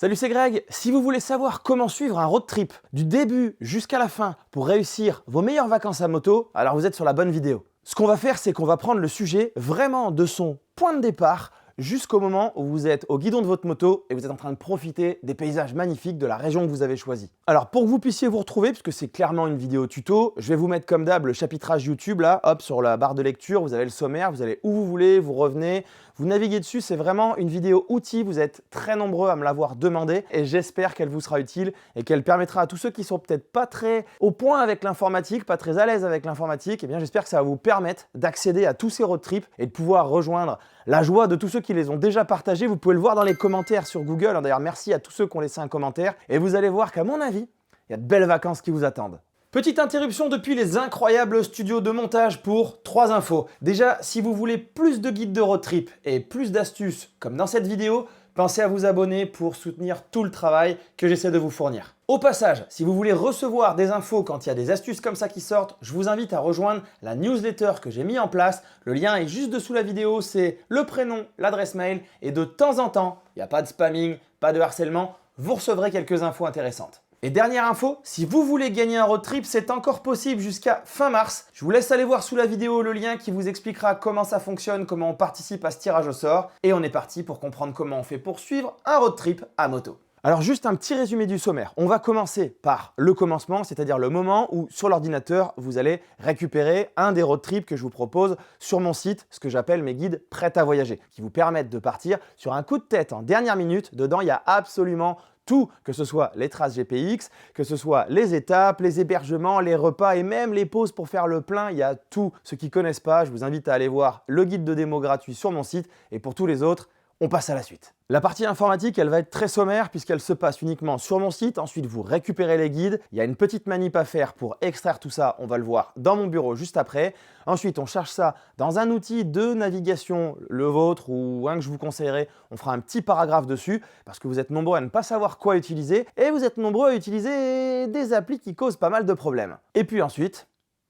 Salut, c'est Greg. Si vous voulez savoir comment suivre un road trip du début jusqu'à la fin pour réussir vos meilleures vacances à moto, alors vous êtes sur la bonne vidéo. Ce qu'on va faire, c'est qu'on va prendre le sujet vraiment de son point de départ jusqu'au moment où vous êtes au guidon de votre moto et vous êtes en train de profiter des paysages magnifiques de la région que vous avez choisie. Alors pour que vous puissiez vous retrouver, puisque c'est clairement une vidéo tuto, je vais vous mettre comme d'hab le chapitrage YouTube là, hop, sur la barre de lecture, vous avez le sommaire, vous allez où vous voulez, vous revenez, vous naviguez dessus, c'est vraiment une vidéo outil, vous êtes très nombreux à me l'avoir demandé et j'espère qu'elle vous sera utile et qu'elle permettra à tous ceux qui sont peut-être pas très au point avec l'informatique, pas très à l'aise avec l'informatique, eh bien j'espère que ça va vous permettre d'accéder à tous ces road trips et de pouvoir rejoindre la joie de tous ceux qui les ont déjà partagés. Vous pouvez le voir dans les commentaires sur Google, d'ailleurs merci à tous ceux qui ont laissé un commentaire et vous allez voir qu'à mon avis, il y a de belles vacances qui vous attendent. Petite interruption depuis les incroyables studios de montage pour 3 infos. Déjà, si vous voulez plus de guides de road trip et plus d'astuces comme dans cette vidéo, pensez à vous abonner pour soutenir tout le travail que j'essaie de vous fournir. Au passage, si vous voulez recevoir des infos quand il y a des astuces comme ça qui sortent, je vous invite à rejoindre la newsletter que j'ai mis en place. Le lien est juste dessous la vidéo, c'est le prénom, l'adresse mail et de temps en temps, il n'y a pas de spamming, pas de harcèlement, vous recevrez quelques infos intéressantes. Et dernière info, si vous voulez gagner un road trip, c'est encore possible jusqu'à fin mars. Je vous laisse aller voir sous la vidéo le lien qui vous expliquera comment ça fonctionne, comment on participe à ce tirage au sort. Et on est parti pour comprendre comment on fait pour suivre un road trip à moto. Alors juste un petit résumé du sommaire. On va commencer par le commencement, c'est-à-dire le moment où sur l'ordinateur, vous allez récupérer un des road trips que je vous propose sur mon site, ce que j'appelle mes guides prêts à voyager, qui vous permettent de partir sur un coup de tête en dernière minute. Dedans, il y a absolument tout, que ce soit les traces GPX, que ce soit les étapes, les hébergements, les repas et même les pauses pour faire le plein, il y a tout. Ceux qui ne connaissent pas, je vous invite à aller voir le guide de démo gratuit sur mon site et pour tous les autres, on passe à la suite. La partie informatique, elle va être très sommaire puisqu'elle se passe uniquement sur mon site. Ensuite, vous récupérez les guides. Il y a une petite manip à faire pour extraire tout ça. On va le voir dans mon bureau juste après. Ensuite, on charge ça dans un outil de navigation, le vôtre ou un que je vous conseillerais. On fera un petit paragraphe dessus parce que vous êtes nombreux à ne pas savoir quoi utiliser et vous êtes nombreux à utiliser des applis qui causent pas mal de problèmes. Et puis ensuite,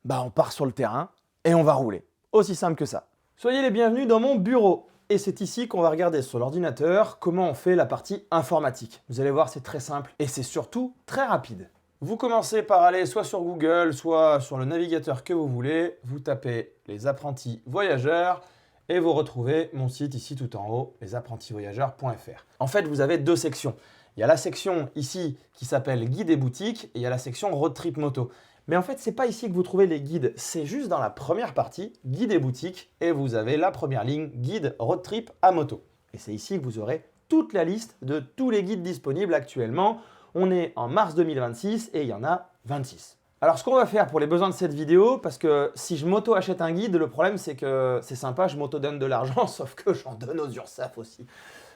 on part sur le terrain et on va rouler. Aussi simple que ça. Soyez les bienvenus dans mon bureau. Et c'est ici qu'on va regarder sur l'ordinateur comment on fait la partie informatique. Vous allez voir, c'est très simple et c'est surtout très rapide. Vous commencez par aller soit sur Google, soit sur le navigateur que vous voulez. Vous tapez les apprentis voyageurs et vous retrouvez mon site ici tout en haut, lesapprentisvoyageurs.fr. En fait, vous avez 2 sections. Il y a la section ici qui s'appelle guide et boutique et il y a la section road trip moto. Mais en fait, ce n'est pas ici que vous trouvez les guides, c'est juste dans la première partie, guide et boutique, et vous avez la première ligne, guide road trip à moto. Et c'est ici que vous aurez toute la liste de tous les guides disponibles actuellement. On est en mars 2026 et il y en a 26. Alors ce qu'on va faire pour les besoins de cette vidéo, parce que si je m'auto-achète un guide, le problème c'est que c'est sympa, je m'auto-donne de l'argent, sauf que j'en donne aux URSSAF aussi.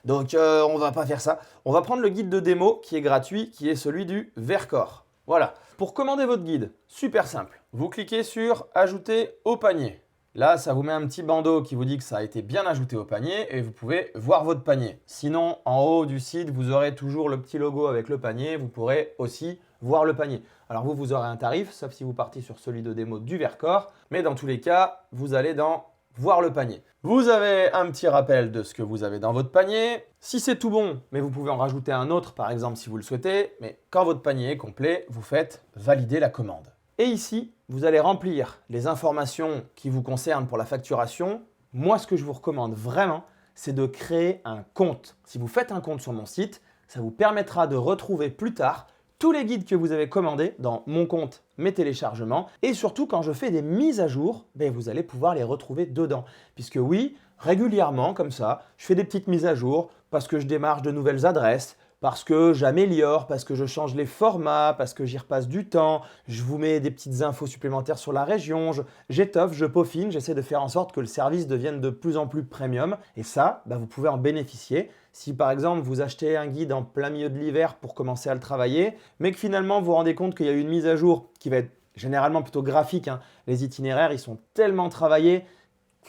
Donc on va pas faire ça. On va prendre le guide de démo qui est gratuit, qui est celui du Vercors. Voilà. Pour commander votre guide, super simple. Vous cliquez sur « Ajouter au panier ». Là, ça vous met un petit bandeau qui vous dit que ça a été bien ajouté au panier et vous pouvez voir votre panier. Sinon, en haut du site, vous aurez toujours le petit logo avec le panier. Vous pourrez aussi voir le panier. Alors vous aurez un tarif, sauf si vous partez sur celui de démo du Vercors. Mais dans tous les cas, vous allez dans voir le panier. Vous avez un petit rappel de ce que vous avez dans votre panier. Si c'est tout bon, mais vous pouvez en rajouter un autre, par exemple, si vous le souhaitez. Mais quand votre panier est complet, vous faites valider la commande. Et ici, vous allez remplir les informations qui vous concernent pour la facturation. Moi, ce que je vous recommande vraiment, c'est de créer un compte. Si vous faites un compte sur mon site, ça vous permettra de retrouver plus tard tous les guides que vous avez commandés dans mon compte, mes téléchargements. Et surtout, quand je fais des mises à jour, vous allez pouvoir les retrouver dedans. Puisque oui, régulièrement, comme ça, je fais des petites mises à jour parce que je démarche de nouvelles adresses, parce que j'améliore, parce que je change les formats, parce que j'y repasse du temps, je vous mets des petites infos supplémentaires sur la région, j'étoffe, je peaufine, j'essaie de faire en sorte que le service devienne de plus en plus premium. Et ça, vous pouvez en bénéficier. Si par exemple vous achetez un guide en plein milieu de l'hiver pour commencer à le travailler, mais que finalement vous vous rendez compte qu'il y a eu une mise à jour qui va être généralement plutôt graphique, les itinéraires ils sont tellement travaillés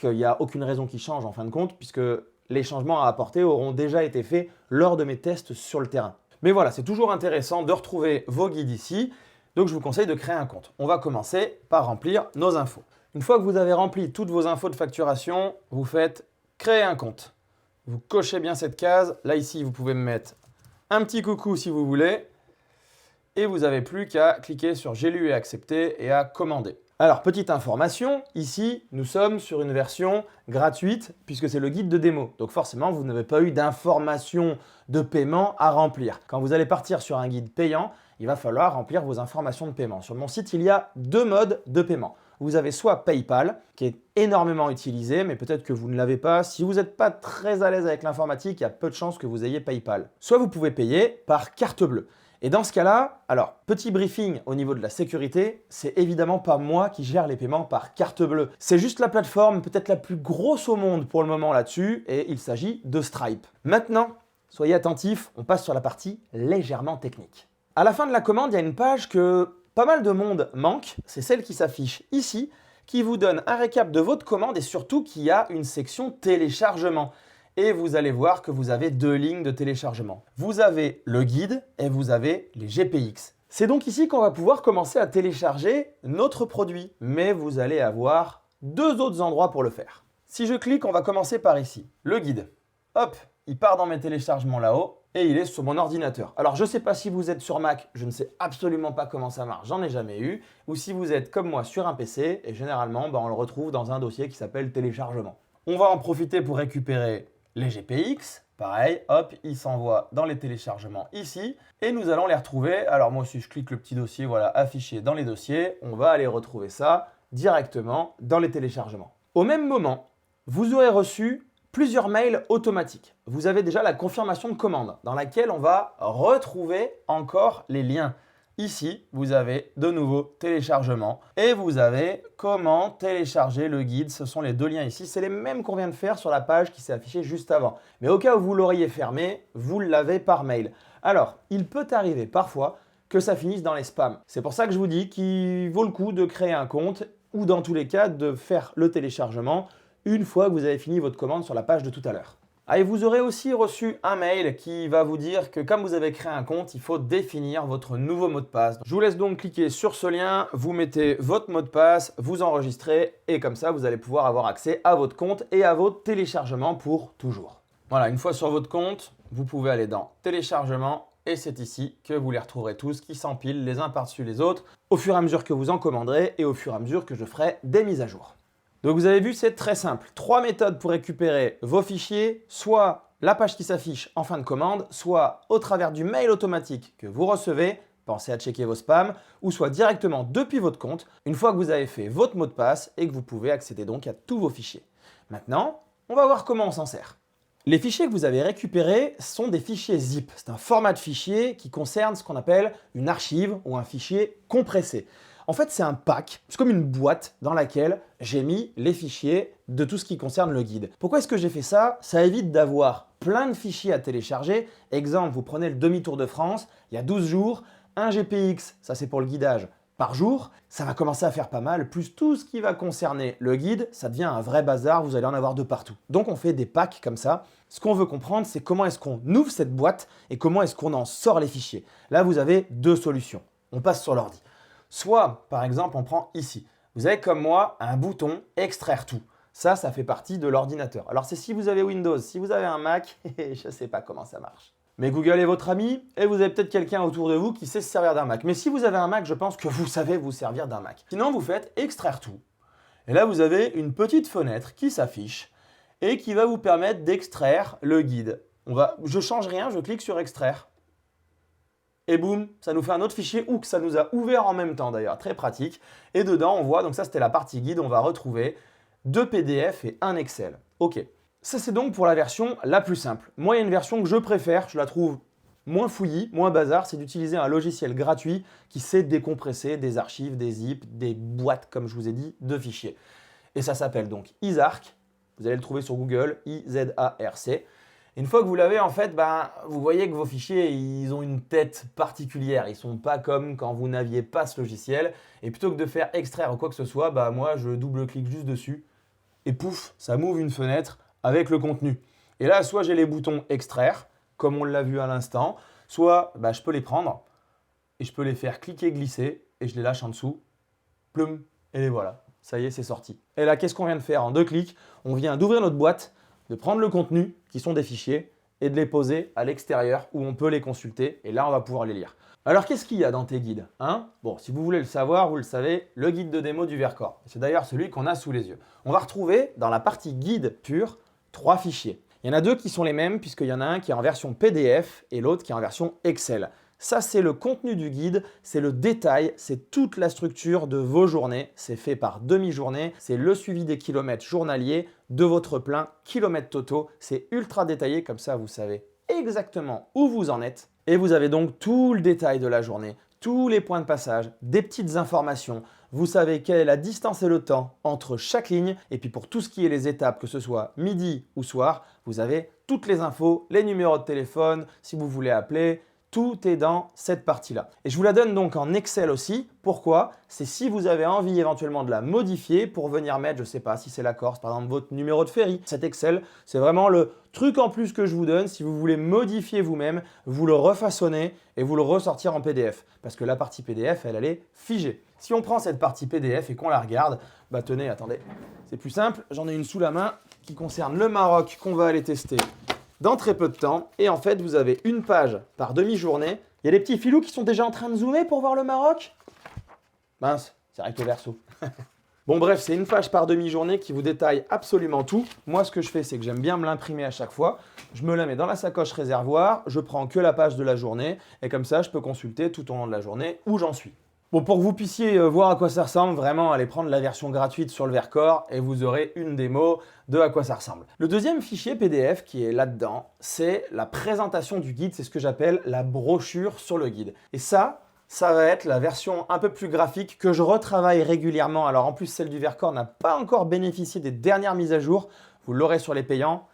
qu'il n'y a aucune raison qu'ils changent en fin de compte, puisque les changements à apporter auront déjà été faits lors de mes tests sur le terrain. Mais voilà, c'est toujours intéressant de retrouver vos guides ici, donc je vous conseille de créer un compte. On va commencer par remplir nos infos. Une fois que vous avez rempli toutes vos infos de facturation, vous faites créer un compte. Vous cochez bien cette case. Là, ici, vous pouvez me mettre un petit coucou si vous voulez, et vous n'avez plus qu'à cliquer sur j'ai lu et accepter et à commander. Alors, petite information, ici, nous sommes sur une version gratuite puisque c'est le guide de démo. Donc forcément, vous n'avez pas eu d'informations de paiement à remplir. Quand vous allez partir sur un guide payant, il va falloir remplir vos informations de paiement. Sur mon site, il y a 2 modes de paiement. Vous avez soit PayPal, qui est énormément utilisé, mais peut-être que vous ne l'avez pas. Si vous n'êtes pas très à l'aise avec l'informatique, il y a peu de chances que vous ayez PayPal. Soit vous pouvez payer par carte bleue. Et dans ce cas-là, alors, petit briefing au niveau de la sécurité, c'est évidemment pas moi qui gère les paiements par carte bleue. C'est juste la plateforme peut-être la plus grosse au monde pour le moment là-dessus, et il s'agit de Stripe. Maintenant, soyez attentifs, on passe sur la partie légèrement technique. À la fin de la commande, il y a une page que pas mal de monde manque, c'est celle qui s'affiche ici, qui vous donne un récap de votre commande et surtout qui a une section téléchargement. Et vous allez voir que vous avez 2 lignes de téléchargement. Vous avez le guide et vous avez les GPX. C'est donc ici qu'on va pouvoir commencer à télécharger notre produit, mais vous allez avoir 2 autres endroits pour le faire. Si je clique, on va commencer par ici, le guide. Hop, il part dans mes téléchargements là-haut et il est sur mon ordinateur. Alors je ne sais pas si vous êtes sur Mac, je ne sais absolument pas comment ça marche, j'en ai jamais eu, ou si vous êtes comme moi sur un PC, et généralement on le retrouve dans un dossier qui s'appelle téléchargement. On va en profiter pour récupérer les GPX, pareil, hop, ils s'envoient dans les téléchargements ici, et nous allons les retrouver. Alors moi, si je clique le petit dossier, voilà, affiché dans les dossiers, on va aller retrouver ça directement dans les téléchargements. Au même moment, vous aurez reçu plusieurs mails automatiques. Vous avez déjà la confirmation de commande, dans laquelle on va retrouver encore les liens. Ici, vous avez de nouveau téléchargement et vous avez comment télécharger le guide. Ce sont les 2 liens ici. C'est les mêmes qu'on vient de faire sur la page qui s'est affichée juste avant. Mais au cas où vous l'auriez fermé, vous l'avez par mail. Alors, il peut arriver parfois que ça finisse dans les spams. C'est pour ça que je vous dis qu'il vaut le coup de créer un compte ou dans tous les cas de faire le téléchargement une fois que vous avez fini votre commande sur la page de tout à l'heure. Ah, et vous aurez aussi reçu un mail qui va vous dire que comme vous avez créé un compte, il faut définir votre nouveau mot de passe. Je vous laisse donc cliquer sur ce lien, vous mettez votre mot de passe, vous enregistrez et comme ça, vous allez pouvoir avoir accès à votre compte et à vos téléchargements pour toujours. Voilà, une fois sur votre compte, vous pouvez aller dans téléchargements et c'est ici que vous les retrouverez tous qui s'empilent les uns par-dessus les autres au fur et à mesure que vous en commanderez et au fur et à mesure que je ferai des mises à jour. Donc vous avez vu, c'est très simple. 3 méthodes pour récupérer vos fichiers, soit la page qui s'affiche en fin de commande, soit au travers du mail automatique que vous recevez, pensez à checker vos spams, ou soit directement depuis votre compte, une fois que vous avez fait votre mot de passe et que vous pouvez accéder donc à tous vos fichiers. Maintenant, on va voir comment on s'en sert. Les fichiers que vous avez récupérés sont des fichiers zip. C'est un format de fichier qui concerne ce qu'on appelle une archive ou un fichier compressé. En fait, c'est un pack, c'est comme une boîte dans laquelle j'ai mis les fichiers de tout ce qui concerne le guide. Pourquoi est-ce que j'ai fait ça? Ça évite d'avoir plein de fichiers à télécharger. Exemple, vous prenez le demi-tour de France, il y a 12 jours, un GPX, ça c'est pour le guidage, par jour, ça va commencer à faire pas mal, plus tout ce qui va concerner le guide, ça devient un vrai bazar, vous allez en avoir de partout. Donc on fait des packs comme ça. Ce qu'on veut comprendre, c'est comment est-ce qu'on ouvre cette boîte et comment est-ce qu'on en sort les fichiers. Là, vous avez 2 solutions. On passe sur l'ordi. Soit, par exemple, on prend ici. Vous avez comme moi un bouton « Extraire tout ». Ça fait partie de l'ordinateur. Alors c'est si vous avez Windows, si vous avez un Mac, je ne sais pas comment ça marche. Mais Google est votre ami et vous avez peut-être quelqu'un autour de vous qui sait se servir d'un Mac. Mais si vous avez un Mac, je pense que vous savez vous servir d'un Mac. Sinon, vous faites « Extraire tout ». Et là, vous avez une petite fenêtre qui s'affiche et qui va vous permettre d'extraire le guide. Je ne change rien, je clique sur « Extraire ». Et boum, ça nous fait un autre fichier ou que ça nous a ouvert en même temps d'ailleurs, très pratique. Et dedans, on voit, donc ça c'était la partie guide, on va retrouver 2 PDF et un Excel. Ok, ça c'est donc pour la version la plus simple. Moi, il y a une version que je préfère, je la trouve moins fouillis, moins bazar, c'est d'utiliser un logiciel gratuit qui sait décompresser des archives, des zips, des boîtes, comme je vous ai dit, de fichiers. Et ça s'appelle donc Isarc. Vous allez le trouver sur Google, I-Z-A-R-C. Une fois que vous l'avez, en fait, vous voyez que vos fichiers, ils ont une tête particulière. Ils ne sont pas comme quand vous n'aviez pas ce logiciel. Et plutôt que de faire extraire ou quoi que ce soit, moi, je double-clique juste dessus. Et pouf, ça m'ouvre une fenêtre avec le contenu. Et là, soit j'ai les boutons extraire, comme on l'a vu à l'instant, soit je peux les prendre et je peux les faire cliquer-glisser et je les lâche en dessous. Plum, et les voilà. Ça y est, c'est sorti. Et là, qu'est-ce qu'on vient de faire en 2 clics? On vient d'ouvrir notre boîte, de prendre le contenu, qui sont des fichiers, et de les poser à l'extérieur où on peut les consulter et là on va pouvoir les lire. Alors qu'est-ce qu'il y a dans tes guides hein? Bon, si vous voulez le savoir, vous le savez, le guide de démo du Vercors. C'est d'ailleurs celui qu'on a sous les yeux. On va retrouver dans la partie guide pure 3 fichiers. Il y en a 2 qui sont les mêmes puisqu'il y en a un qui est en version PDF et l'autre qui est en version Excel. Ça, c'est le contenu du guide, c'est le détail, c'est toute la structure de vos journées. C'est fait par demi-journée, c'est le suivi des kilomètres journaliers, de votre plein, kilomètres totaux. C'est ultra détaillé, comme ça vous savez exactement où vous en êtes. Et vous avez donc tout le détail de la journée, tous les points de passage, des petites informations. Vous savez quelle est la distance et le temps entre chaque ligne. Et puis pour tout ce qui est les étapes, que ce soit midi ou soir, vous avez toutes les infos, les numéros de téléphone, si vous voulez appeler. Tout est dans cette partie-là. Et je vous la donne donc en Excel aussi. Pourquoi? C'est si vous avez envie éventuellement de la modifier pour venir mettre, je ne sais pas, si c'est la Corse, par exemple votre numéro de ferry. Cet Excel, c'est vraiment le truc en plus que je vous donne. Si vous voulez modifier vous-même, vous le refaçonnez et vous le ressortir en PDF. Parce que la partie PDF, elle est figée. Si on prend cette partie PDF et qu'on la regarde, bah tenez, attendez, c'est plus simple. J'en ai une sous la main qui concerne le Maroc qu'on va aller tester dans très peu de temps. Et en fait, vous avez une page par demi-journée. Il y a des petits filous qui sont déjà en train de zoomer pour voir le Maroc. Mince, c'est recto verso. Bon bref, c'est une page par demi-journée qui vous détaille absolument tout. Moi, ce que je fais, c'est que j'aime bien me l'imprimer à chaque fois. Je me la mets dans la sacoche réservoir, je prends que la page de la journée et comme ça, je peux consulter tout au long de la journée où j'en suis. Bon, pour que vous puissiez voir à quoi ça ressemble, vraiment, allez prendre la version gratuite sur le Vercors et vous aurez une démo de à quoi ça ressemble. Le deuxième fichier PDF qui est là-dedans, c'est la présentation du guide, c'est ce que j'appelle la brochure sur le guide. Et ça va être la version un peu plus graphique que je retravaille régulièrement. Alors en plus, celle du Vercors n'a pas encore bénéficié des dernières mises à jour. Vous l'aurez sur les payants.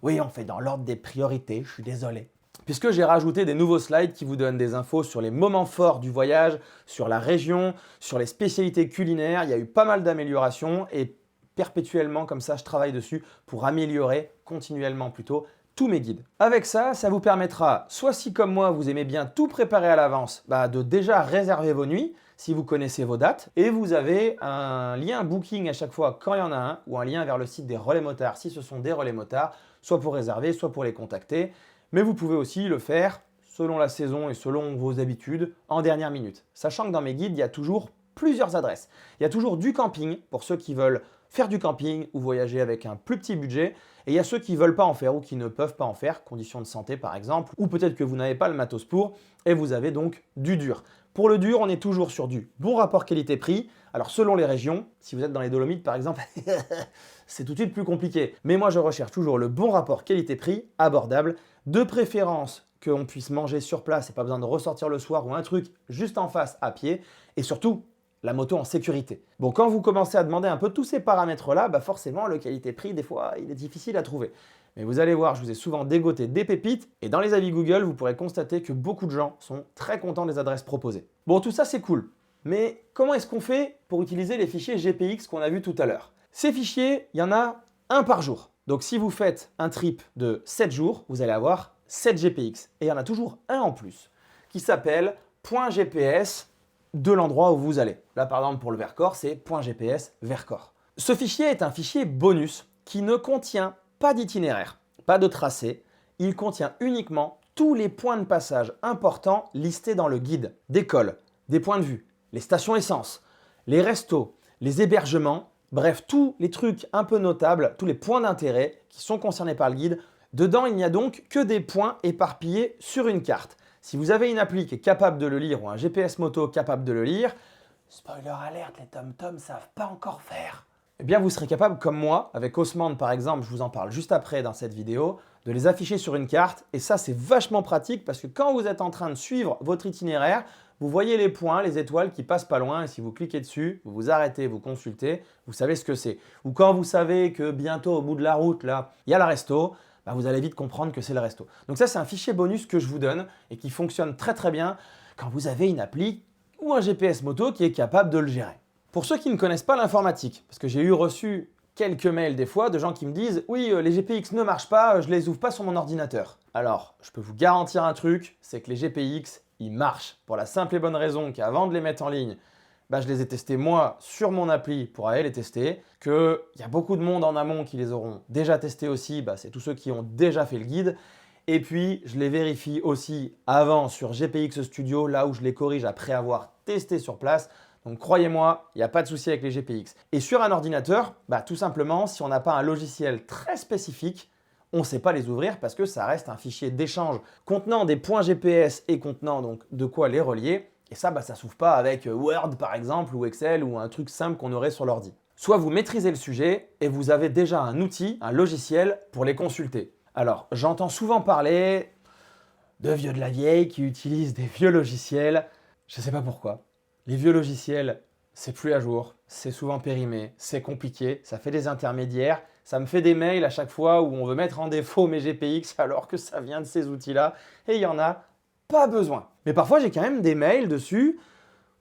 Oui, on fait dans l'ordre des priorités, je suis désolé. Puisque j'ai rajouté des nouveaux slides qui vous donnent des infos sur les moments forts du voyage, sur la région, sur les spécialités culinaires. Il y a eu pas mal d'améliorations et perpétuellement, comme ça, je travaille dessus pour améliorer continuellement plutôt tous mes guides. Avec ça, ça vous permettra, soit si comme moi, vous aimez bien tout préparer à l'avance, de déjà réserver vos nuits, si vous connaissez vos dates, et vous avez un lien booking à chaque fois quand il y en a un, ou un lien vers le site des relais motards si ce sont des relais motards, soit pour réserver, soit pour les contacter. Mais vous pouvez aussi le faire selon la saison et selon vos habitudes en dernière minute. Sachant que dans mes guides, il y a toujours plusieurs adresses. Il y a toujours du camping pour ceux qui veulent faire du camping ou voyager avec un plus petit budget. Et il y a ceux qui ne veulent pas en faire ou qui ne peuvent pas en faire, conditions de santé par exemple, ou peut-être que vous n'avez pas le matos pour, et vous avez donc du dur. Pour le dur, on est toujours sur du bon rapport qualité-prix. Alors selon les régions, si vous êtes dans les Dolomites par exemple, c'est tout de suite plus compliqué. Mais moi je recherche toujours le bon rapport qualité-prix, abordable, de préférence qu'on puisse manger sur place et pas besoin de ressortir le soir ou un truc juste en face à pied. Et surtout, la moto en sécurité. Bon, quand vous commencez à demander un peu tous ces paramètres-là, forcément, le qualité-prix, des fois, il est difficile à trouver. Mais vous allez voir, je vous ai souvent dégoté des pépites et dans les avis Google, vous pourrez constater que beaucoup de gens sont très contents des adresses proposées. Bon, tout ça, c'est cool. Mais comment est-ce qu'on fait pour utiliser les fichiers GPX qu'on a vus tout à l'heure? Ces fichiers, il y en a un par jour. Donc, si vous faites un trip de 7 jours, vous allez avoir 7 GPX. Et il y en a toujours un en plus qui s'appelle .gps de l'endroit où vous allez. Là, par exemple, pour le Vercors, c'est .gps Vercors. Ce fichier est un fichier bonus qui ne contient pas d'itinéraire, pas de tracé. Il contient uniquement tous les points de passage importants listés dans le guide. Des cols, des points de vue, les stations essence, les restos, les hébergements, bref, tous les trucs un peu notables, tous les points d'intérêt qui sont concernés par le guide. Dedans, il n'y a donc que des points éparpillés sur une carte. Si vous avez une appli qui est capable de le lire ou un GPS moto capable de le lire, spoiler alert, les TomTom ne savent pas encore faire. Eh bien, vous serez capable, comme moi, avec Osmand par exemple, je vous en parle juste après dans cette vidéo, de les afficher sur une carte. Et ça, c'est vachement pratique parce que quand vous êtes en train de suivre votre itinéraire, vous voyez les points, les étoiles qui passent pas loin et si vous cliquez dessus, vous vous arrêtez, vous consultez, vous savez ce que c'est. Ou quand vous savez que bientôt, au bout de la route, là, il y a la resto, vous allez vite comprendre que c'est le resto. Donc ça, c'est un fichier bonus que je vous donne et qui fonctionne très très bien quand vous avez une appli ou un GPS moto qui est capable de le gérer. Pour ceux qui ne connaissent pas l'informatique, parce que j'ai reçu quelques mails des fois de gens qui me disent « Oui, les GPX ne marchent pas, je les ouvre pas sur mon ordinateur. » Alors, je peux vous garantir un truc, c'est que les GPX, ils marchent. Pour la simple et bonne raison qu'avant de les mettre en ligne, je les ai testés moi sur mon appli pour aller les tester, qu'il y a beaucoup de monde en amont qui les auront déjà testés aussi, c'est tous ceux qui ont déjà fait le guide. Et puis, je les vérifie aussi avant sur GPX Studio, là où je les corrige après avoir testé sur place. Donc croyez-moi, il n'y a pas de souci avec les GPX. Et sur un ordinateur, tout simplement, si on n'a pas un logiciel très spécifique, on ne sait pas les ouvrir parce que ça reste un fichier d'échange contenant des points GPS et contenant donc de quoi les relier. Et ça ne s'ouvre pas avec Word par exemple ou Excel ou un truc simple qu'on aurait sur l'ordi. Soit vous maîtrisez le sujet et vous avez déjà un outil, un logiciel pour les consulter. Alors, j'entends souvent parler de vieux de la vieille qui utilisent des vieux logiciels. Je ne sais pas pourquoi. Les vieux logiciels, c'est plus à jour, c'est souvent périmé, c'est compliqué, ça fait des intermédiaires, ça me fait des mails à chaque fois où on veut mettre en défaut mes GPX alors que ça vient de ces outils-là et il n'y en a pas besoin. Mais parfois, j'ai quand même des mails dessus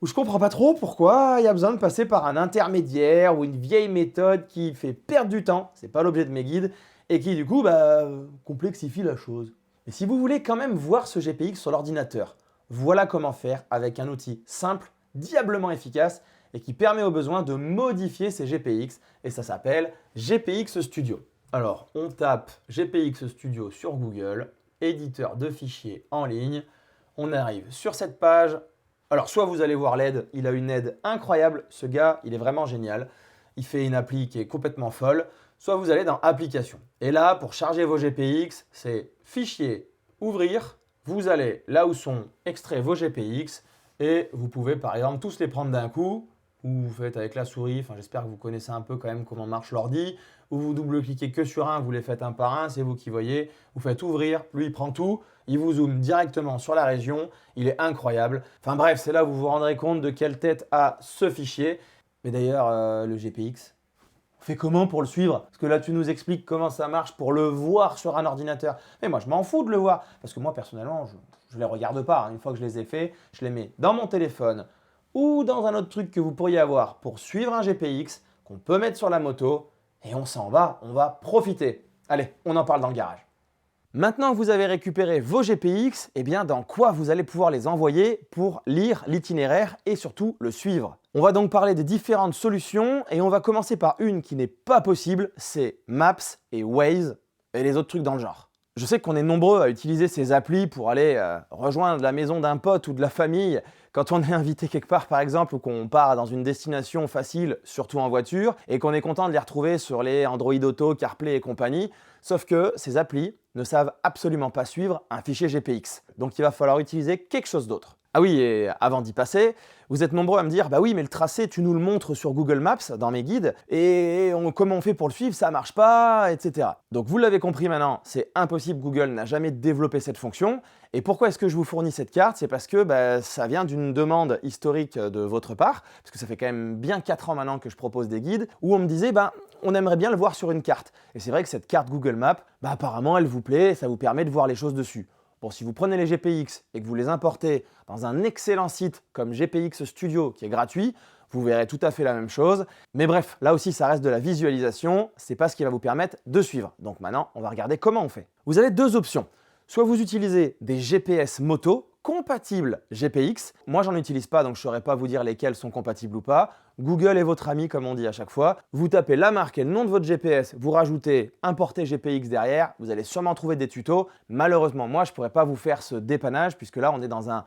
où je comprends pas trop pourquoi il y a besoin de passer par un intermédiaire ou une vieille méthode qui fait perdre du temps, c'est pas l'objet de mes guides, et qui du coup complexifie la chose. Et si vous voulez quand même voir ce GPX sur l'ordinateur, voilà comment faire avec un outil simple, diablement efficace et qui permet au besoin de modifier ces GPX et ça s'appelle GPX Studio. Alors on tape GPX Studio sur Google, éditeur de fichiers en ligne, on arrive sur cette page. Alors soit vous allez voir l'aide, il a une aide incroyable, ce gars il est vraiment génial, il fait une appli qui est complètement folle, soit vous allez dans application. Et là pour charger vos GPX, c'est fichier, ouvrir, vous allez là où sont extraits vos GPX et vous pouvez par exemple tous les prendre d'un coup, ou vous faites avec la souris, j'espère que vous connaissez un peu quand même comment marche l'ordi, ou vous double-cliquez que sur un, vous les faites un par un, c'est vous qui voyez, vous faites ouvrir, lui il prend tout, il vous zoome directement sur la région, il est incroyable. Enfin bref, c'est là où vous vous rendrez compte de quelle tête a ce fichier. Mais d'ailleurs, le GPX, on fait comment pour le suivre? Parce que là, tu nous expliques comment ça marche pour le voir sur un ordinateur. Mais moi, je m'en fous de le voir. Parce que moi, personnellement, je ne les regarde pas. Une fois que je les ai faits, je les mets dans mon téléphone ou dans un autre truc que vous pourriez avoir pour suivre un GPX qu'on peut mettre sur la moto. Et on s'en va, on va profiter. Allez, on en parle dans le garage. Maintenant que vous avez récupéré vos GPX, dans quoi vous allez pouvoir les envoyer pour lire l'itinéraire et surtout le suivre. On va donc parler des différentes solutions et on va commencer par une qui n'est pas possible, c'est Maps et Waze et les autres trucs dans le genre. Je sais qu'on est nombreux à utiliser ces applis pour aller rejoindre la maison d'un pote ou de la famille quand on est invité quelque part par exemple ou qu'on part dans une destination facile, surtout en voiture, et qu'on est content de les retrouver sur les Android Auto, CarPlay et compagnie, sauf que ces applis ne savent absolument pas suivre un fichier GPX. Donc il va falloir utiliser quelque chose d'autre. Ah oui, et avant d'y passer, vous êtes nombreux à me dire « Bah oui, mais le tracé, tu nous le montres sur Google Maps, dans mes guides, et comment on fait pour le suivre, ça marche pas, etc. » Donc vous l'avez compris maintenant, c'est impossible, Google n'a jamais développé cette fonction. Et pourquoi est-ce que je vous fournis cette carte? C'est parce que ça vient d'une demande historique de votre part, parce que ça fait quand même bien 4 ans maintenant que je propose des guides, où on me disait on aimerait bien le voir sur une carte. Et c'est vrai que cette carte Google Maps, apparemment elle vous plaît, ça vous permet de voir les choses dessus. Bon, si vous prenez les GPX et que vous les importez dans un excellent site comme GPX Studio qui est gratuit, vous verrez tout à fait la même chose. Mais bref, là aussi ça reste de la visualisation, c'est pas ce qui va vous permettre de suivre. Donc maintenant, on va regarder comment on fait. Vous avez deux options. Soit vous utilisez des GPS moto compatibles GPX. Moi, j'en utilise pas, donc je ne saurais pas vous dire lesquels sont compatibles ou pas. Google est votre ami, comme on dit à chaque fois. Vous tapez la marque et le nom de votre GPS, vous rajoutez importer GPX derrière, vous allez sûrement trouver des tutos. Malheureusement, moi, je ne pourrais pas vous faire ce dépannage, puisque là, on est dans un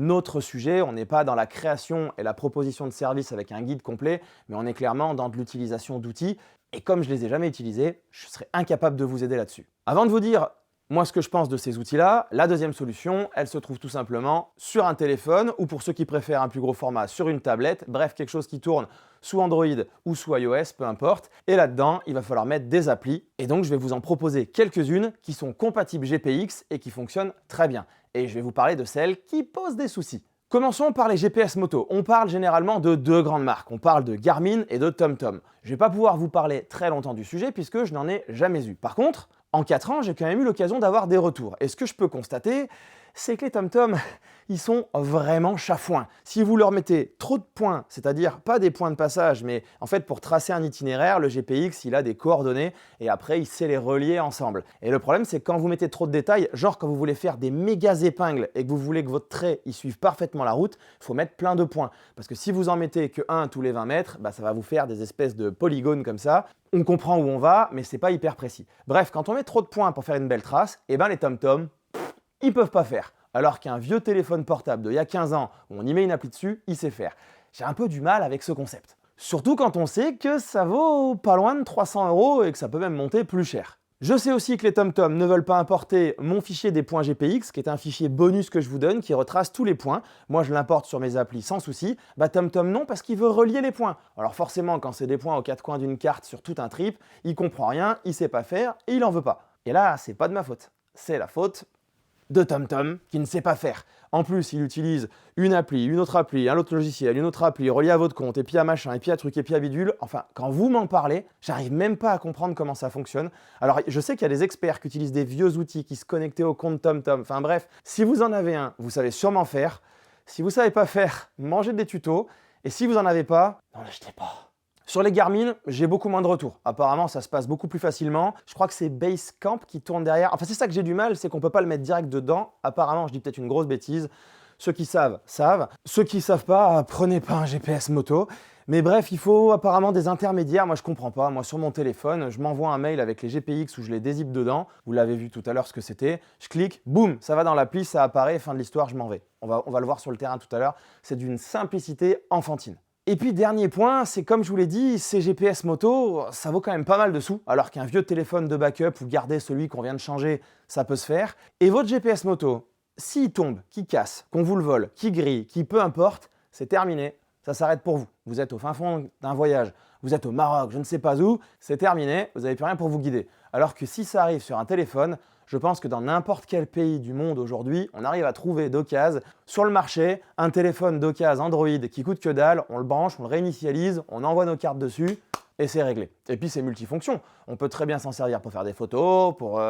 autre sujet. On n'est pas dans la création et la proposition de service avec un guide complet, mais on est clairement dans de l'utilisation d'outils. Et comme je ne les ai jamais utilisés, je serais incapable de vous aider là-dessus. Avant de vous dire moi, ce que je pense de ces outils-là, la deuxième solution, elle se trouve tout simplement sur un téléphone ou pour ceux qui préfèrent un plus gros format, sur une tablette, bref, quelque chose qui tourne sous Android ou sous iOS, peu importe. Et là-dedans, il va falloir mettre des applis. Et donc, je vais vous en proposer quelques-unes qui sont compatibles GPX et qui fonctionnent très bien. Et je vais vous parler de celles qui posent des soucis. Commençons par les GPS moto. On parle généralement de deux grandes marques. On parle de Garmin et de TomTom. Je ne vais pas pouvoir vous parler très longtemps du sujet puisque je n'en ai jamais eu. Par contre, en 4 ans, j'ai quand même eu l'occasion d'avoir des retours. Et ce que je peux constater, c'est que les TomTom, ils sont vraiment chafouins. Si vous leur mettez trop de points, c'est-à-dire pas des points de passage, mais en fait pour tracer un itinéraire, le GPX il a des coordonnées et après il sait les relier ensemble. Et le problème c'est que quand vous mettez trop de détails, genre quand vous voulez faire des méga épingles et que vous voulez que votre trait il suive parfaitement la route, il faut mettre plein de points. Parce que si vous en mettez que un tous les 20 mètres, bah, ça va vous faire des espèces de polygones comme ça. On comprend où on va, mais c'est pas hyper précis. Bref, quand on met trop de points pour faire une belle trace, et ben les TomTom, ils peuvent pas faire. Alors qu'un vieux téléphone portable d'il y a 15 ans, où on y met une appli dessus, il sait faire. J'ai un peu du mal avec ce concept. Surtout quand on sait que ça vaut pas loin de 300 € et que ça peut même monter plus cher. Je sais aussi que les TomTom ne veulent pas importer mon fichier des points GPX, qui est un fichier bonus que je vous donne, qui retrace tous les points. Moi, je l'importe sur mes applis sans souci. Bah, TomTom non, parce qu'il veut relier les points. Alors forcément, quand c'est des points aux quatre coins d'une carte sur tout un trip, il comprend rien, il sait pas faire et il en veut pas. Et là, c'est pas de ma faute. C'est la faute de TomTom qui ne sait pas faire. En plus, il utilise une appli, une autre appli, un autre logiciel, une autre appli reliée à votre compte, et puis à machin, et puis à truc, et puis à bidule. Enfin, quand vous m'en parlez, j'arrive même pas à comprendre comment ça fonctionne. Alors, je sais qu'il y a des experts qui utilisent des vieux outils, qui se connectent au compte TomTom. Enfin bref, si vous en avez un, vous savez sûrement faire. Si vous savez pas faire, mangez des tutos. Et si vous en avez pas, n'en achetez pas. Sur les Garmin, j'ai beaucoup moins de retours. Apparemment, ça se passe beaucoup plus facilement. Je crois que c'est Basecamp qui tourne derrière. Enfin, c'est ça que j'ai du mal, c'est qu'on peut pas le mettre direct dedans. Apparemment, je dis peut-être une grosse bêtise. Ceux qui savent, savent. Ceux qui savent pas, prenez pas un GPS moto. Mais bref, il faut apparemment des intermédiaires. Moi, je comprends pas. Moi, sur mon téléphone, je m'envoie un mail avec les GPX où je les dézippe dedans. Vous l'avez vu tout à l'heure ce que c'était. Je clique, boum, ça va dans l'appli, ça apparaît. Fin de l'histoire, je m'en vais. On va le voir sur le terrain tout à l'heure. C'est d'une simplicité enfantine. Et puis dernier point, c'est comme je vous l'ai dit, ces GPS moto, ça vaut quand même pas mal de sous, alors qu'un vieux téléphone de backup ou garder celui qu'on vient de changer, ça peut se faire. Et votre GPS moto, s'il tombe, qu'il casse, qu'on vous le vole, qu'il grille, qu'il peu importe, c'est terminé, ça s'arrête pour vous. Vous êtes au fin fond d'un voyage, vous êtes au Maroc, je ne sais pas où, c'est terminé, vous n'avez plus rien pour vous guider. Alors que si ça arrive sur un téléphone, je pense que dans n'importe quel pays du monde aujourd'hui, on arrive à trouver d'occasion sur le marché un téléphone d'occasion Android qui coûte que dalle, on le branche, on le réinitialise, on envoie nos cartes dessus et c'est réglé. Et puis c'est multifonction. On peut très bien s'en servir pour faire des photos, pour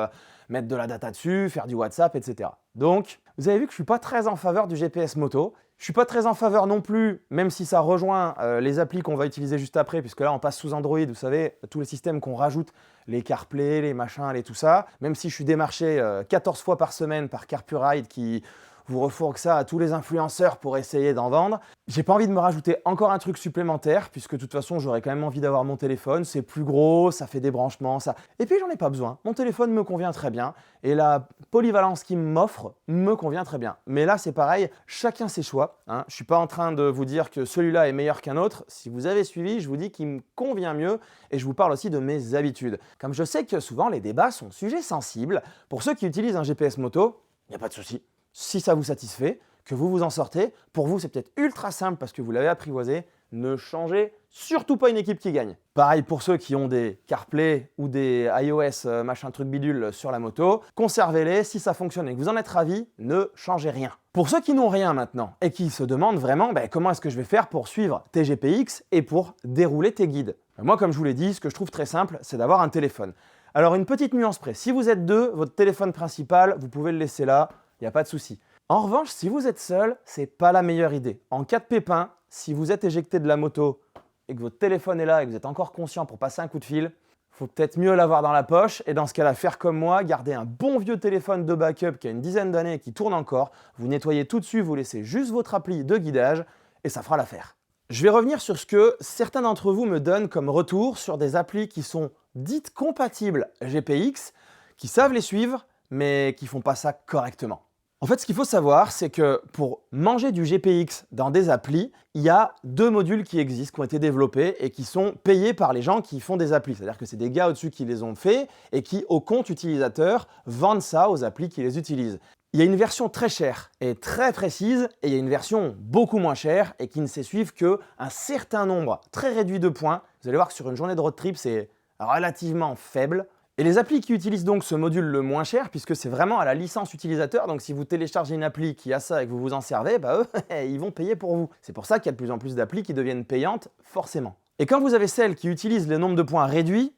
mettre de la data dessus, faire du WhatsApp, etc. Donc, vous avez vu que je ne suis pas très en faveur du GPS moto. Je ne suis pas très en faveur non plus, même si ça rejoint les applis qu'on va utiliser juste après, puisque là on passe sous Android, vous savez, tous les systèmes qu'on rajoute, les CarPlay, les machins, les tout ça. Même si je suis démarché 14 fois par semaine par CarPuride qui vous refourgue ça à tous les influenceurs pour essayer d'en vendre. J'ai pas envie de me rajouter encore un truc supplémentaire, puisque de toute façon j'aurais quand même envie d'avoir mon téléphone, c'est plus gros, ça fait des branchements, ça. Et puis j'en ai pas besoin, mon téléphone me convient très bien, et la polyvalence qu'il m'offre me convient très bien. Mais là c'est pareil, chacun ses choix, hein. Je suis pas en train de vous dire que celui-là est meilleur qu'un autre, si vous avez suivi, je vous dis qu'il me convient mieux, et je vous parle aussi de mes habitudes. Comme je sais que souvent les débats sont sujets sensibles, pour ceux qui utilisent un GPS moto, il n'y a pas de souci. Si ça vous satisfait, que vous vous en sortez, pour vous c'est peut-être ultra simple parce que vous l'avez apprivoisé, ne changez surtout pas une équipe qui gagne. Pareil pour ceux qui ont des CarPlay ou des iOS machin truc bidule sur la moto, conservez-les, si ça fonctionne et que vous en êtes ravis, ne changez rien. Pour ceux qui n'ont rien maintenant et qui se demandent vraiment comment est-ce que je vais faire pour suivre tes GPX et pour dérouler tes guides. Moi comme je vous l'ai dit, ce que je trouve très simple, c'est d'avoir un téléphone. Alors une petite nuance près, si vous êtes deux, votre téléphone principal, vous pouvez le laisser là, il n'y a pas de souci. En revanche, si vous êtes seul, c'est pas la meilleure idée. En cas de pépin, si vous êtes éjecté de la moto et que votre téléphone est là et que vous êtes encore conscient pour passer un coup de fil, faut peut-être mieux l'avoir dans la poche et dans ce cas-là, faire comme moi, garder un bon vieux téléphone de backup qui a une dizaine d'années et qui tourne encore, vous nettoyez tout dessus, vous laissez juste votre appli de guidage et ça fera l'affaire. Je vais revenir sur ce que certains d'entre vous me donnent comme retour sur des applis qui sont dites compatibles GPX, qui savent les suivre, mais qui font pas ça correctement. En fait, ce qu'il faut savoir, c'est que pour manger du GPX dans des applis, il y a deux modules qui existent, qui ont été développés et qui sont payés par les gens qui font des applis. C'est-à-dire que c'est des gars au-dessus qui les ont faits et qui, au compte utilisateur, vendent ça aux applis qui les utilisent. Il y a une version très chère et très précise et il y a une version beaucoup moins chère et qui ne sait suivre qu'un certain nombre très réduit de points. Vous allez voir que sur une journée de road trip, c'est relativement faible. Et les applis qui utilisent donc ce module le moins cher, puisque c'est vraiment à la licence utilisateur, donc si vous téléchargez une appli qui a ça et que vous vous en servez, eux, ils vont payer pour vous. C'est pour ça qu'il y a de plus en plus d'applis qui deviennent payantes, forcément. Et quand vous avez celles qui utilisent le nombre de points réduits,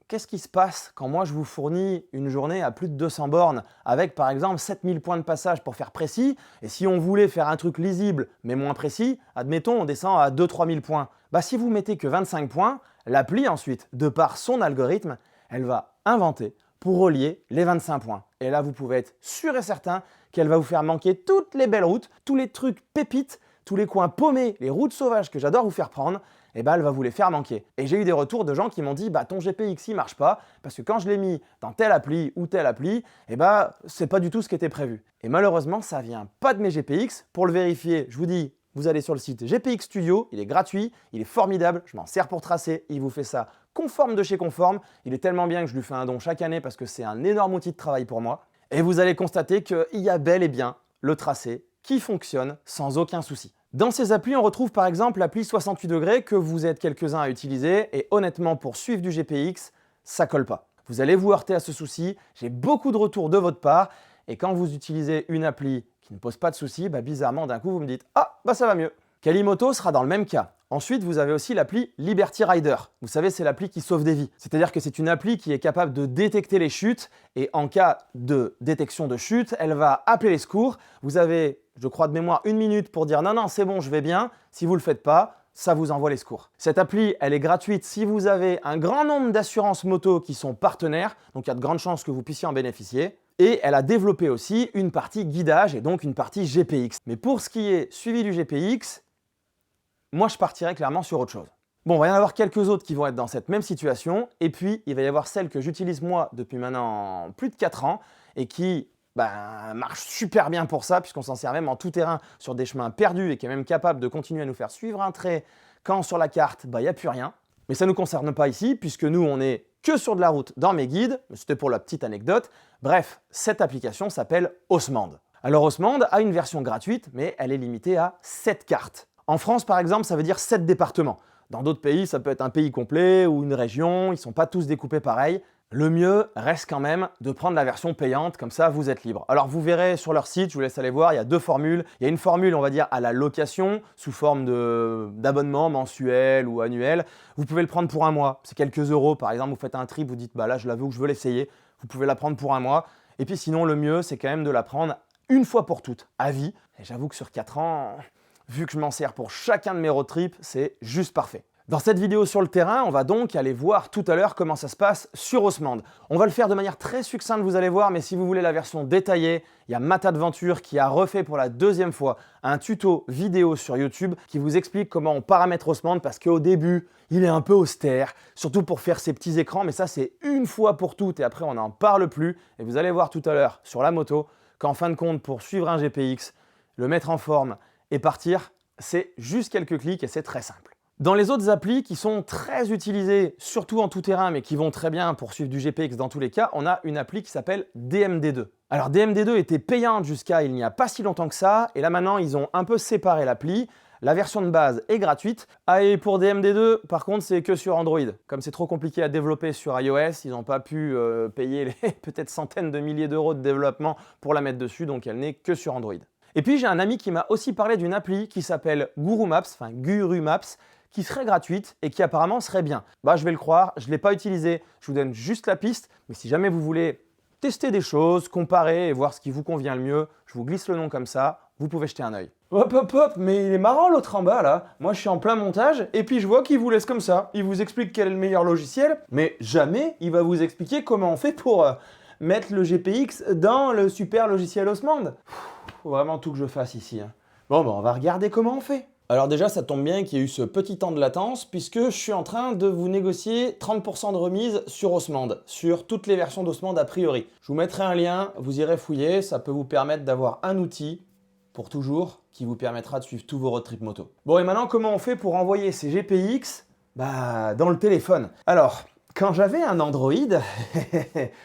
qu'est-ce qui se passe quand moi je vous fournis une journée à plus de 200 bornes avec par exemple 7000 points de passage pour faire précis, et si on voulait faire un truc lisible mais moins précis, admettons on descend à 2-3 000 points. Bah si vous mettez que 25 points, l'appli ensuite, de par son algorithme, elle va inventer pour relier les 25 points. Et là vous pouvez être sûr et certain qu'elle va vous faire manquer toutes les belles routes, tous les trucs pépites, tous les coins paumés, les routes sauvages que j'adore vous faire prendre, et bah elle va vous les faire manquer. Et j'ai eu des retours de gens qui m'ont dit bah ton GPX il marche pas parce que quand je l'ai mis dans telle appli ou telle appli, et bah c'est pas du tout ce qui était prévu. Et malheureusement ça vient pas de mes GPX. Pour le vérifier, je vous dis, vous allez sur le site GPX Studio, il est gratuit, il est formidable, je m'en sers pour tracer, il vous fait ça conforme de chez conforme, il est tellement bien que je lui fais un don chaque année parce que c'est un énorme outil de travail pour moi. Et vous allez constater qu'il y a bel et bien le tracé qui fonctionne sans aucun souci. Dans ces applis, on retrouve par exemple l'appli 68 degrés que vous êtes quelques-uns à utiliser et honnêtement pour suivre du GPX, ça colle pas. Vous allez vous heurter à ce souci, j'ai beaucoup de retours de votre part et quand vous utilisez une appli qui ne pose pas de souci, bah bizarrement d'un coup vous me dites « Ah, bah ça va mieux ». Kalimoto sera dans le même cas. Ensuite, vous avez aussi l'appli Liberty Rider. Vous savez, c'est l'appli qui sauve des vies. C'est-à-dire que c'est une appli qui est capable de détecter les chutes et en cas de détection de chute, elle va appeler les secours. Vous avez, je crois de mémoire, 1 minute pour dire « Non, non, c'est bon, je vais bien ». Si vous ne le faites pas, ça vous envoie les secours. Cette appli, elle est gratuite si vous avez un grand nombre d'assurances moto qui sont partenaires, donc il y a de grandes chances que vous puissiez en bénéficier. Et elle a développé aussi une partie guidage et donc une partie GPX. Mais pour ce qui est suivi du GPX, moi je partirais clairement sur autre chose. Bon, il va y en avoir quelques autres qui vont être dans cette même situation, et puis il va y avoir celle que j'utilise moi depuis maintenant plus de 4 ans, et qui marche super bien pour ça, puisqu'on s'en sert même en tout terrain sur des chemins perdus, et qui est même capable de continuer à nous faire suivre un trait quand sur la carte, il n'y a plus rien. Mais ça ne nous concerne pas ici, puisque nous on est que sur de la route dans mes guides, c'était pour la petite anecdote. Bref, cette application s'appelle Osmand. Alors Osmand a une version gratuite, mais elle est limitée à 7 cartes. En France, par exemple, ça veut dire 7 départements. Dans d'autres pays, ça peut être un pays complet ou une région, ils ne sont pas tous découpés pareil. Le mieux reste quand même de prendre la version payante, comme ça vous êtes libre. Alors vous verrez sur leur site, je vous laisse aller voir, il y a 2 formules. Il y a une formule, on va dire, à la location, sous forme d'abonnement mensuel ou annuel. Vous pouvez le prendre pour un mois, c'est quelques euros. Par exemple, vous faites un trip, vous dites bah là je la veux ou je veux l'essayer. Vous pouvez la prendre pour un mois. Et puis sinon, le mieux, c'est quand même de la prendre une fois pour toutes, à vie. Et j'avoue que sur 4 ans, vu que je m'en sers pour chacun de mes road trips, c'est juste parfait. Dans cette vidéo sur le terrain, on va donc aller voir tout à l'heure comment ça se passe sur Osmand. On va le faire de manière très succincte, vous allez voir, mais si vous voulez la version détaillée, il y a Mata Adventure qui a refait pour la 2e fois un tuto vidéo sur YouTube qui vous explique comment on paramètre Osmand parce qu'au début, il est un peu austère, surtout pour faire ces petits écrans, mais ça c'est une fois pour toutes et après on n'en parle plus. Et vous allez voir tout à l'heure sur la moto qu'en fin de compte, pour suivre un GPX, le mettre en forme et partir, c'est juste quelques clics et c'est très simple. Dans les autres applis qui sont très utilisées, surtout en tout terrain, mais qui vont très bien pour suivre du GPX dans tous les cas, on a une appli qui s'appelle DMD2. Alors DMD2 était payante jusqu'à il n'y a pas si longtemps que ça, et là maintenant ils ont un peu séparé l'appli. La version de base est gratuite. Ah, et pour DMD2, par contre, c'est que sur Android. Comme c'est trop compliqué à développer sur iOS, ils n'ont pas pu payer les peut-être centaines de milliers d'euros de développement pour la mettre dessus, donc elle n'est que sur Android. Et puis j'ai un ami qui m'a aussi parlé d'une appli qui s'appelle Guru Maps, qui serait gratuite et qui apparemment serait bien. Bah je vais le croire, je ne l'ai pas utilisé, je vous donne juste la piste, mais si jamais vous voulez tester des choses, comparer et voir ce qui vous convient le mieux, je vous glisse le nom comme ça, vous pouvez jeter un œil. Hop hop hop, mais il est marrant l'autre en bas là. Moi je suis en plein montage et puis je vois qu'il vous laisse comme ça. Il vous explique quel est le meilleur logiciel, mais jamais il va vous expliquer comment on fait pour mettre le GPX dans le super logiciel Osmand. Faut vraiment tout que je fasse ici. Hein. Bon, on va regarder comment on fait. Alors déjà, ça tombe bien qu'il y ait eu ce petit temps de latence puisque je suis en train de vous négocier 30% de remise sur Osmand, sur toutes les versions d'Osmand a priori. Je vous mettrai un lien, vous irez fouiller, ça peut vous permettre d'avoir un outil pour toujours qui vous permettra de suivre tous vos road trip moto. Bon et maintenant, comment on fait pour envoyer ces GPX dans le téléphone? Alors, quand j'avais un Android,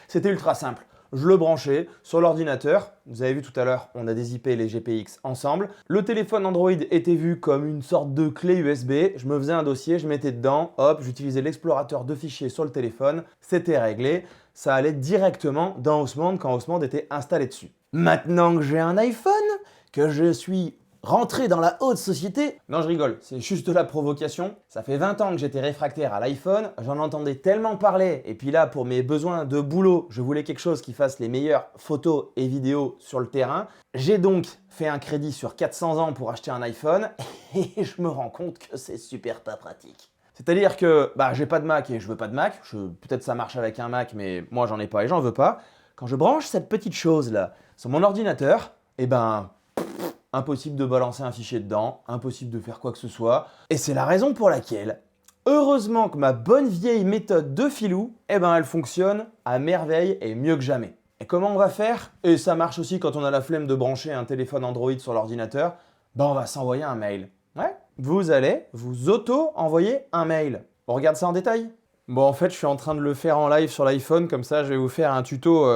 c'était ultra simple. Je le branchais sur l'ordinateur. Vous avez vu tout à l'heure, on a des IP et les GPX ensemble. Le téléphone Android était vu comme une sorte de clé USB. Je me faisais un dossier, je mettais dedans, hop, j'utilisais l'explorateur de fichiers sur le téléphone. C'était réglé. Ça allait directement dans Osmand quand Osmand était installé dessus. Maintenant que j'ai un iPhone, que je suis rentrer dans la haute société? Non, je rigole, c'est juste de la provocation. Ça fait 20 ans que j'étais réfractaire à l'iPhone, j'en entendais tellement parler, et puis là, pour mes besoins de boulot, je voulais quelque chose qui fasse les meilleures photos et vidéos sur le terrain. J'ai donc fait un crédit sur 400 ans pour acheter un iPhone, et je me rends compte que c'est super pas pratique. C'est-à-dire que j'ai pas de Mac et je veux pas de Mac. Peut-être ça marche avec un Mac, mais moi j'en ai pas et j'en veux pas. Quand je branche cette petite chose là sur mon ordinateur, impossible de balancer un fichier dedans, impossible de faire quoi que ce soit. Et c'est la raison pour laquelle, heureusement que ma bonne vieille méthode de filou, elle fonctionne à merveille et mieux que jamais. Et comment on va faire? Et ça marche aussi quand on a la flemme de brancher un téléphone Android sur l'ordinateur. On va s'envoyer un mail. Ouais. Vous allez vous auto-envoyer un mail. On regarde ça en détail? Bon, en fait, je suis en train de le faire en live sur l'iPhone, comme ça, je vais vous faire un tuto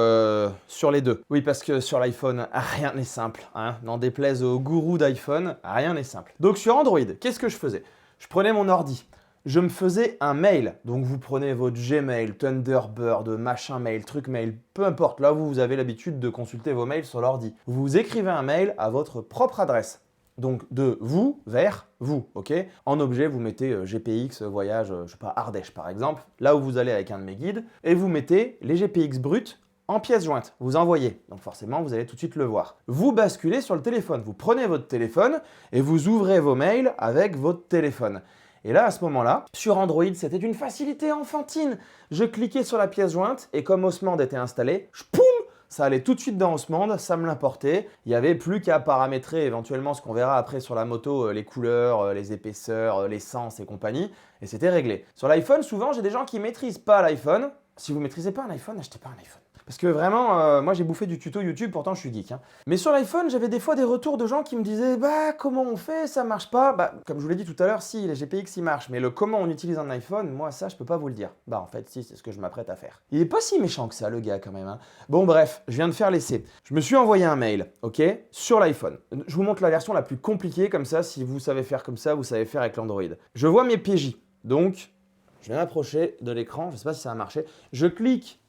sur les deux. Oui, parce que sur l'iPhone, rien n'est simple. N'en déplaise aux gourous d'iPhone, rien n'est simple. Donc, sur Android, qu'est-ce que je faisais? Je prenais mon ordi, je me faisais un mail. Donc, vous prenez votre Gmail, Thunderbird, machin mail, truc mail, peu importe. Là, vous avez l'habitude de consulter vos mails sur l'ordi. Vous écrivez un mail à votre propre adresse. Donc de vous vers vous, ok? En objet, vous mettez GPX, voyage, je sais pas, Ardèche par exemple, là où vous allez avec un de mes guides, et vous mettez les GPX bruts en pièces jointes. Vous envoyez, donc forcément, vous allez tout de suite le voir. Vous basculez sur le téléphone, vous prenez votre téléphone et vous ouvrez vos mails avec votre téléphone. Et là, à ce moment-là, sur Android, c'était une facilité enfantine. Je cliquais sur la pièce jointe et comme Osmand était installé, poum! Ça allait tout de suite dans Osmand, ça me l'importait. Il n'y avait plus qu'à paramétrer éventuellement ce qu'on verra après sur la moto, les couleurs, les épaisseurs, l'essence et compagnie. Et c'était réglé. Sur l'iPhone, souvent, j'ai des gens qui ne maîtrisent pas l'iPhone. Si vous ne maîtrisez pas un iPhone, n'achetez pas un iPhone. Parce que vraiment, moi j'ai bouffé du tuto YouTube, pourtant je suis geek. Mais sur l'iPhone, j'avais des fois des retours de gens qui me disaient comment on fait, ça marche pas. Comme je vous l'ai dit tout à l'heure, si, les GPX ils marchent, mais le comment on utilise un iPhone, moi ça je peux pas vous le dire. En fait si, c'est ce que je m'apprête à faire. Il est pas si méchant que ça le gars quand même. Bon bref, je viens de faire l'essai. Je me suis envoyé un mail, ok, sur l'iPhone. Je vous montre la version la plus compliquée, comme ça si vous savez faire comme ça, vous savez faire avec l'Android. Je vois mes PJ, donc je viens m'approcher de l'écran, je sais pas si ça a marché. Je clique.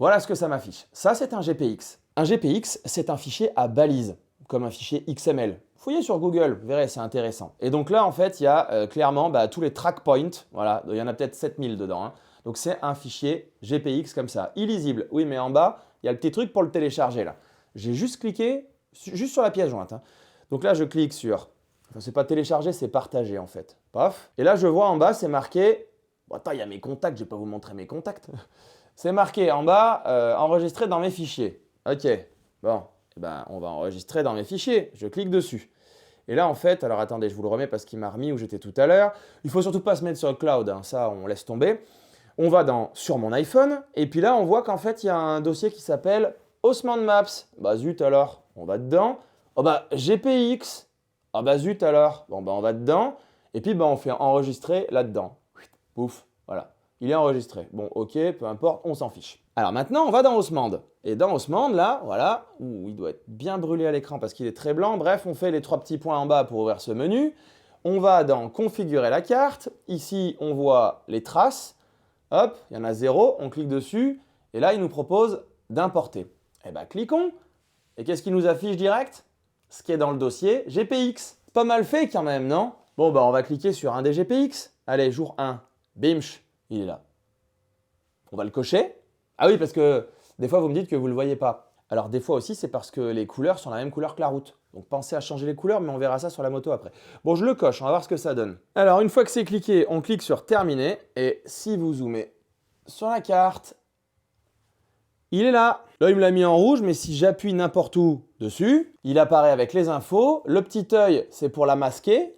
Voilà ce que ça m'affiche. Ça, c'est un GPX. Un GPX, c'est un fichier à balise, comme un fichier XML. Fouillez sur Google, vous verrez, c'est intéressant. Et donc là, en fait, il y a clairement tous les track points. Voilà, il y en a peut-être 7000 dedans. Donc c'est un fichier GPX comme ça, illisible. Oui, mais en bas, il y a le petit truc pour le télécharger là. J'ai juste cliqué, juste sur la pièce jointe. Donc là, je clique sur, c'est pas télécharger, c'est partager en fait. Paf. Et là, je vois en bas, c'est marqué, attends, il y a mes contacts, je vais pas vous montrer mes contacts. C'est marqué en bas, enregistrer dans mes fichiers. Ok, bon, on va enregistrer dans mes fichiers. Je clique dessus. Et là, en fait, alors attendez, je vous le remets parce qu'il m'a remis où j'étais tout à l'heure. Il faut surtout pas se mettre sur le cloud, ça, on laisse tomber. On va sur mon iPhone, et puis là, on voit qu'en fait, il y a un dossier qui s'appelle Osmand Maps. Zut alors, on va dedans. GPX. Zut alors, on va dedans. Et puis, on fait enregistrer là-dedans. Pouf, voilà. Il est enregistré. Bon, ok, peu importe, on s'en fiche. Alors maintenant, on va dans Osmand. Et dans Osmand, là, voilà, il doit être bien brûlé à l'écran parce qu'il est très blanc. Bref, on fait les 3 petits points en bas pour ouvrir ce menu. On va dans Configurer la carte. Ici, on voit les traces. Hop, il y en a 0. On clique dessus. Et là, il nous propose d'importer. Cliquons. Et qu'est-ce qu'il nous affiche direct? Ce qui est dans le dossier GPX. Pas mal fait quand même, non? Bon, on va cliquer sur un des GPX. Allez, jour 1. Bimch. Il est là. On va le cocher. Ah oui, parce que des fois, vous me dites que vous ne le voyez pas. Alors des fois aussi, c'est parce que les couleurs sont la même couleur que la route. Donc pensez à changer les couleurs, mais on verra ça sur la moto après. Bon, je le coche, on va voir ce que ça donne. Alors une fois que c'est cliqué, on clique sur terminer. Et si vous zoomez sur la carte, il est là. Là, il me l'a mis en rouge, mais si j'appuie n'importe où dessus, il apparaît avec les infos. Le petit œil, c'est pour la masquer.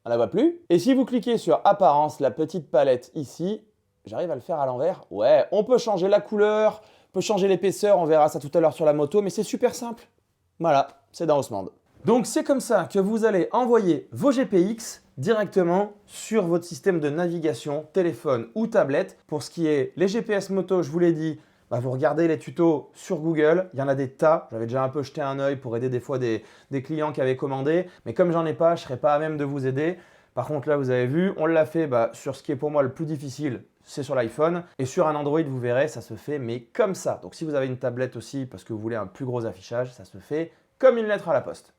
On la voit plus. Et si vous cliquez sur apparence, la petite palette ici, j'arrive à le faire à l'envers. Ouais, on peut changer la couleur, on peut changer l'épaisseur, on verra ça tout à l'heure sur la moto, mais c'est super simple. Voilà, c'est dans Osmand. Donc c'est comme ça que vous allez envoyer vos GPX directement sur votre système de navigation, téléphone ou tablette. Pour ce qui est les GPS moto, je vous l'ai dit, vous regardez les tutos sur Google, il y en a des tas. J'avais déjà un peu jeté un œil pour aider des fois des clients qui avaient commandé. Mais comme j'en ai pas, je ne serai pas à même de vous aider. Par contre, là, vous avez vu, on l'a fait sur ce qui est pour moi le plus difficile, c'est sur l'iPhone. Et sur un Android, vous verrez, ça se fait, mais comme ça. Donc si vous avez une tablette aussi, parce que vous voulez un plus gros affichage, ça se fait comme une lettre à la poste.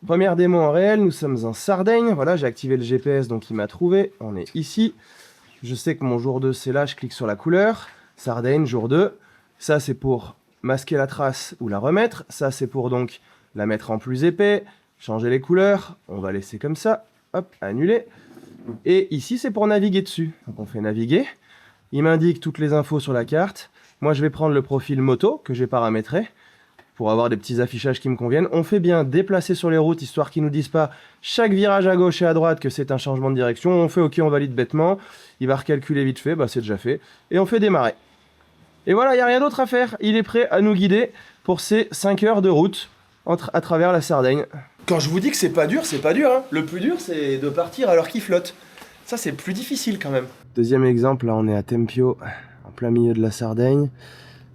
Première démo en réel, nous sommes en Sardaigne. Voilà, j'ai activé le GPS, donc il m'a trouvé. On est ici. Je sais que mon jour 2, c'est là, je clique sur la couleur. Sardaigne, jour 2. Ça, c'est pour masquer la trace ou la remettre. Ça, c'est pour donc la mettre en plus épais, changer les couleurs. On va laisser comme ça. Hop, annuler. Et ici, c'est pour naviguer dessus. Donc on fait naviguer. Il m'indique toutes les infos sur la carte. Moi, je vais prendre le profil moto que j'ai paramétré pour avoir des petits affichages qui me conviennent. On fait bien déplacer sur les routes, histoire qu'ils ne nous disent pas chaque virage à gauche et à droite que c'est un changement de direction. On fait OK, on valide bêtement. Il va recalculer vite fait, bah c'est déjà fait. Et on fait démarrer. Et voilà, il n'y a rien d'autre à faire. Il est prêt à nous guider pour ces 5 heures de route à travers la Sardaigne. Quand je vous dis que c'est pas dur, c'est pas dur. Hein. Le plus dur, c'est de partir alors qu'il flotte. Ça, c'est plus difficile quand même. Deuxième exemple, là, on est à Tempio, en plein milieu de la Sardaigne.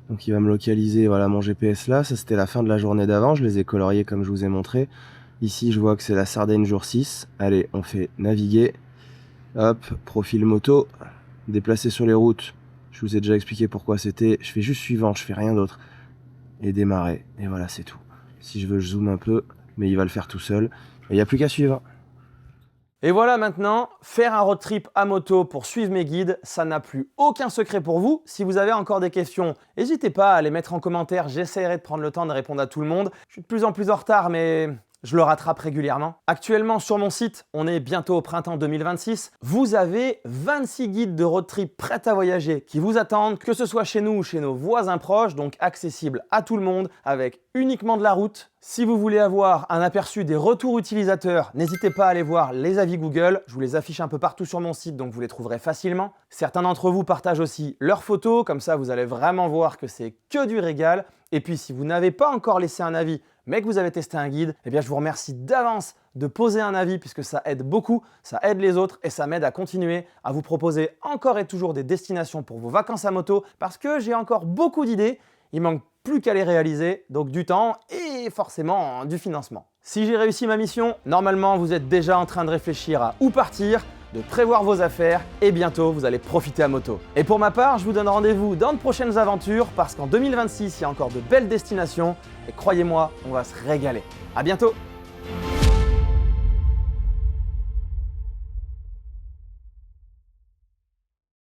Donc il va me localiser, voilà, mon GPS là. Ça, c'était la fin de la journée d'avant. Je les ai coloriés comme je vous ai montré. Ici, je vois que c'est la Sardaigne jour 6. Allez, on fait naviguer. Hop, profil moto. Déplacer sur les routes. Je vous ai déjà expliqué pourquoi c'était. Je fais juste suivant, je fais rien d'autre. Et démarrer. Et voilà, c'est tout. Si je veux, je zoome un peu. Mais il va le faire tout seul. Il n'y a plus qu'à suivre. Et voilà maintenant, faire un road trip à moto pour suivre mes guides, ça n'a plus aucun secret pour vous. Si vous avez encore des questions, n'hésitez pas à les mettre en commentaire, j'essaierai de prendre le temps de répondre à tout le monde. Je suis de plus en plus en retard, mais je le rattrape régulièrement. Actuellement, sur mon site, on est bientôt au printemps 2026, vous avez 26 guides de road trip prêts à voyager qui vous attendent, que ce soit chez nous ou chez nos voisins proches, donc accessible à tout le monde, avec uniquement de la route. Si vous voulez avoir un aperçu des retours utilisateurs, n'hésitez pas à aller voir les avis Google. Je vous les affiche un peu partout sur mon site, donc vous les trouverez facilement. Certains d'entre vous partagent aussi leurs photos, comme ça vous allez vraiment voir que c'est que du régal. Et puis si vous n'avez pas encore laissé un avis, mais que vous avez testé un guide, eh bien je vous remercie d'avance de poser un avis puisque ça aide beaucoup, ça aide les autres et ça m'aide à continuer à vous proposer encore et toujours des destinations pour vos vacances à moto parce que j'ai encore beaucoup d'idées. Il manque plus qu'à les réaliser, donc du temps et forcément du financement. Si j'ai réussi ma mission, normalement vous êtes déjà en train de réfléchir à où partir, de prévoir vos affaires et bientôt vous allez profiter à moto. Et pour ma part, je vous donne rendez-vous dans de prochaines aventures parce qu'en 2026, il y a encore de belles destinations et croyez-moi, on va se régaler. À bientôt!